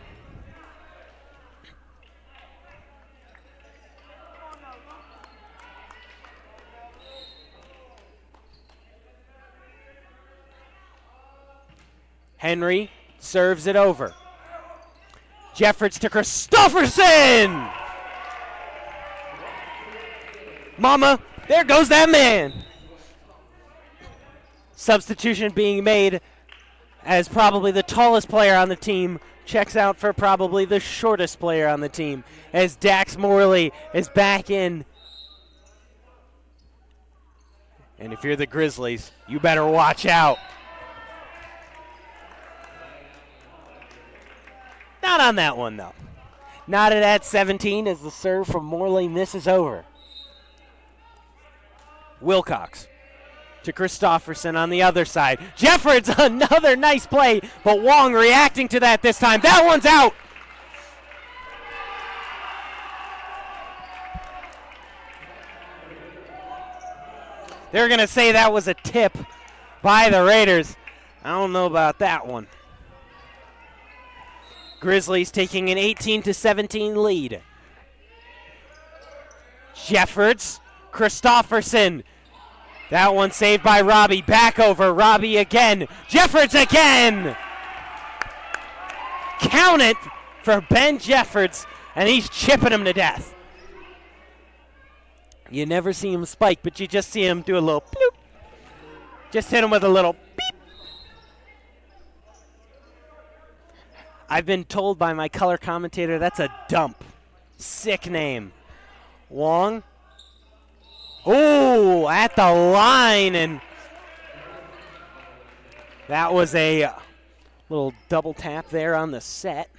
Henry serves it over. Jeffords to Christofferson! Mama, there goes that man! Substitution being made as probably the tallest player on the team checks out for probably the shortest player on the team as Dax Morley is back in. And if you're the Grizzlies, you better watch out. Not on that one, though. Knotted at 17 as the serve from Morley misses over. Wilcox to Christofferson on the other side. Jeffords, another nice play, but Wong reacting to that this time. That one's out. They're going to say that was a tip by the Raiders. I don't know about that one. Grizzlies taking an 18-17 lead. Jeffords, Christofferson. That one saved by Robbie. Back over, Robbie again. Jeffords again! Count it for Ben Jeffords, and he's chipping him to death. You never see him spike, but you just see him do a little bloop. Just hit him with a little beep. I've been told by my color commentator that's a dump. Sick name. Wong. Oh, at the line, and that was a little double tap there on the set.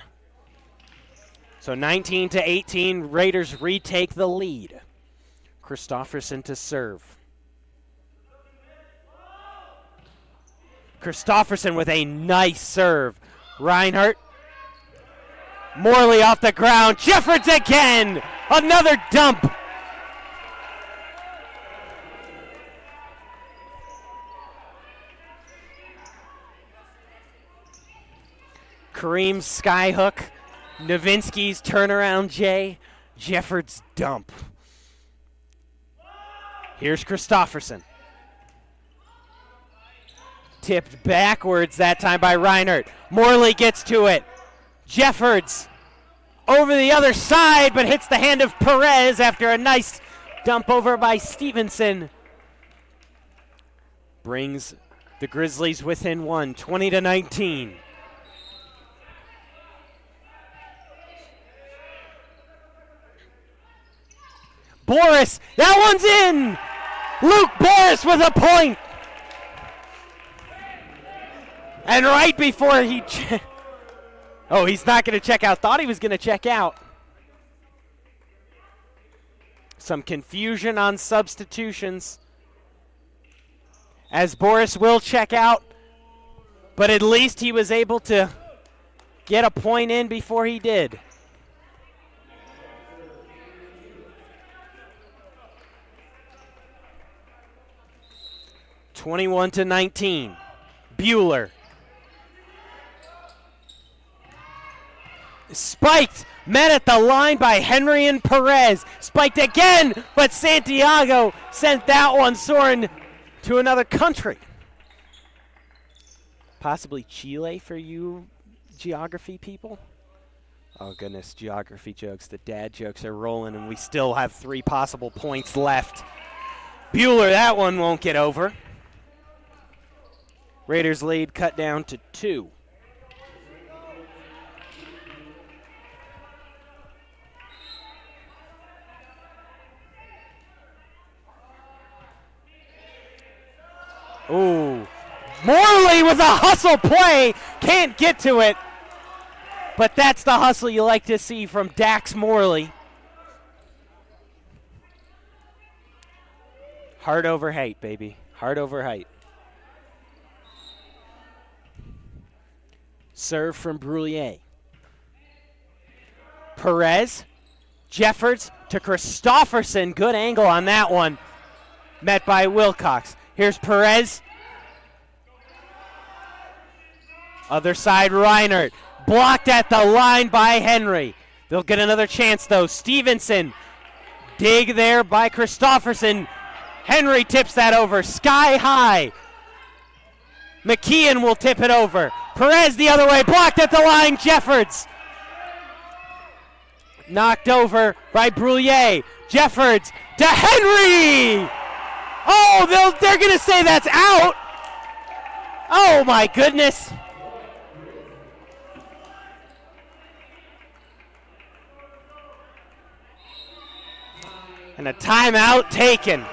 So 19-18, Raiders retake the lead. Christofferson to serve. Christofferson with a nice serve. Reinhardt. Morley off the ground. Jeffords again. Another dump. Kareem's skyhook. Novinsky's turnaround J. Jeffords dump. Here's Christofferson. Tipped backwards that time by Reinhardt. Morley gets to it. Jeffords over the other side, but hits the hand of Perez after a nice dump over by Stevenson. Brings the Grizzlies within one, 20-19. Boris, that one's in! Luke Boris with a point! And right before he... Oh, he's not going to check out. Thought he was going to check out. Some confusion on substitutions. As Boris will check out. But at least he was able to get a point in before he did. (21-19). Bueller. Spiked, met at the line by Henry and Perez. Spiked again, but Santiago sent that one soaring to another country. Possibly Chile for you geography people? Oh goodness, geography jokes. The dad jokes are rolling, and we still have 3 possible points left. Bueller, that one won't get over. Raiders lead cut down to 2. Ooh. Morley with a hustle play. Can't get to it. But that's the hustle you like to see from Dax Morley. Heart over height, baby. Heart over height. Serve from Brullier. Perez. Jeffords to Christofferson. Good angle on that one. Met by Wilcox. Here's Perez. Other side, Reinert. Blocked at the line by Henry. They'll get another chance, though. Stevenson. Dig there by Christofferson. Henry tips that over. Sky high. McKeon will tip it over. Perez the other way. Blocked at the line. Jeffords. Knocked over by Brullier. Jeffords to Henry. Oh, they're going to say that's out. Oh, my goodness. And a timeout taken.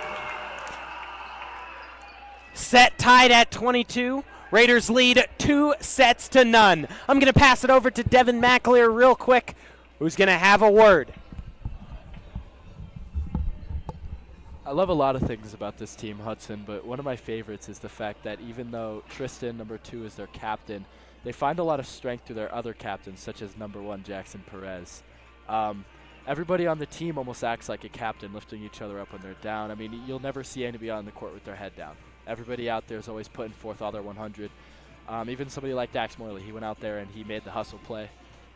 Set tied at 22. Raiders lead 2-0. I'm going to pass it over to Devin McAleer real quick, who's going to have a word. I love a lot of things about this team, Hudson, but one of my favorites is the fact that even though Tristan, number 2, is their captain, they find a lot of strength through their other captains, such as number 1, Jackson Perez. Everybody on the team almost acts like a captain, lifting each other up when they're down. I mean, you'll never see anybody on the court with their head down. Everybody out there is always putting forth all their 100. Even somebody like Dax Morley, he went out there and he made the hustle play.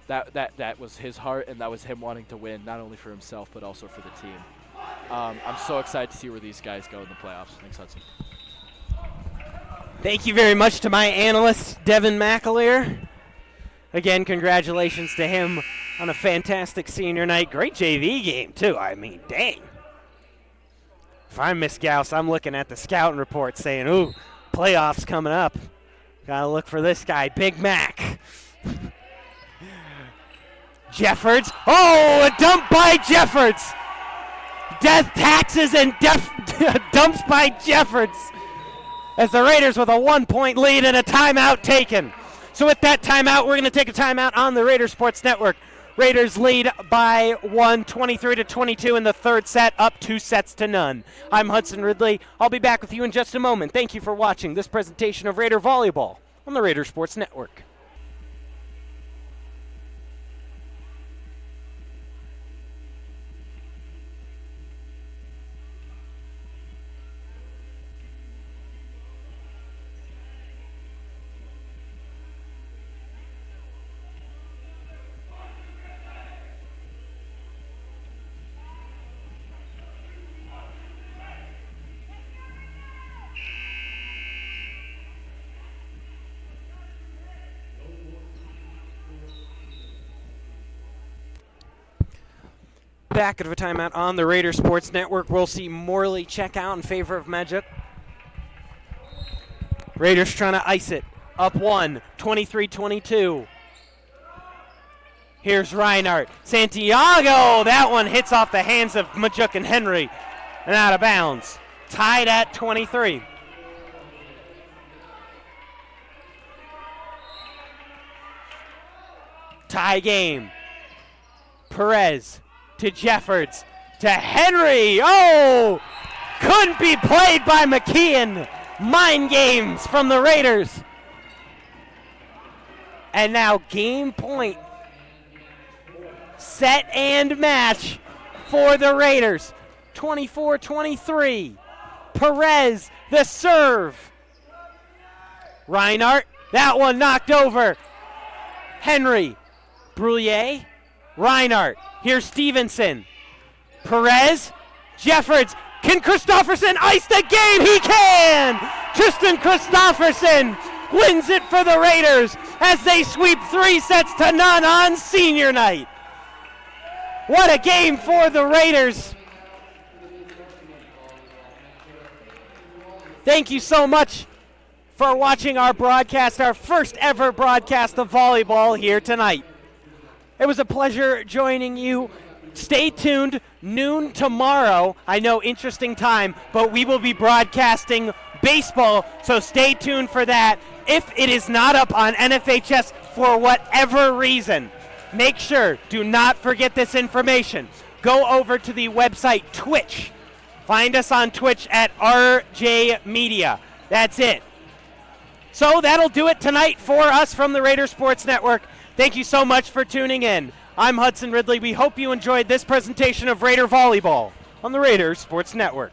That was his heart, and that was him wanting to win, not only for himself but also for the team. I'm so excited to see where these guys go in the playoffs. Thanks, Hudson. Thank you very much to my analyst, Devin McAleer. Again, congratulations to him on a fantastic senior night. Great JV game, too. I mean, dang. If I'm Miss Gauss, I'm looking at the scouting report saying, ooh, playoffs coming up. Got to look for this guy, Big Mac. Jeffords. Oh, a dump by Jeffords. Death taxes and dumps by Jeffords. As the Raiders with a 1-point lead and a timeout taken. So with that timeout, we're going to take a timeout on the Raider Sports Network. Raiders lead by 1, 23-22 in the third set, up 2-0. I'm Hudson Ridley. I'll be back with you in just a moment. Thank you for watching this presentation of Raider Volleyball on the Raider Sports Network. Back of a timeout on the Raider Sports Network. We'll see Morley check out in favor of Magic. Raiders trying to ice it. Up 1, 23-22. Here's Reinhardt. Santiago! That one hits off the hands of Majuk and Henry and out of bounds. Tied at 23. Tie game. Perez to Jeffords, to Henry. Oh! Couldn't be played by McKeon. Mind games from the Raiders. And now game point. Set and match for the Raiders. 24-23. Perez, the serve. Reinhardt, that one knocked over. Henry, Brullier, Reinhardt. Here's Stevenson. Perez. Jeffords. Can Christofferson ice the game? He can! Tristan Christofferson wins it for the Raiders as they sweep 3-0 on senior night. What a game for the Raiders. Thank you so much for watching our broadcast, our first ever broadcast of volleyball here tonight. It was a pleasure joining you. Stay tuned, noon tomorrow. I know, interesting time, but we will be broadcasting baseball, so stay tuned for that. If it is not up on NFHS for whatever reason, make sure, do not forget this information. Go over to the website Twitch. Find us on Twitch at RJ Media. That's it. So that'll do it tonight for us from the Raider Sports Network. Thank you so much for tuning in. I'm Hudson Ridley. We hope you enjoyed this presentation of Raider Volleyball on the Raider Sports Network.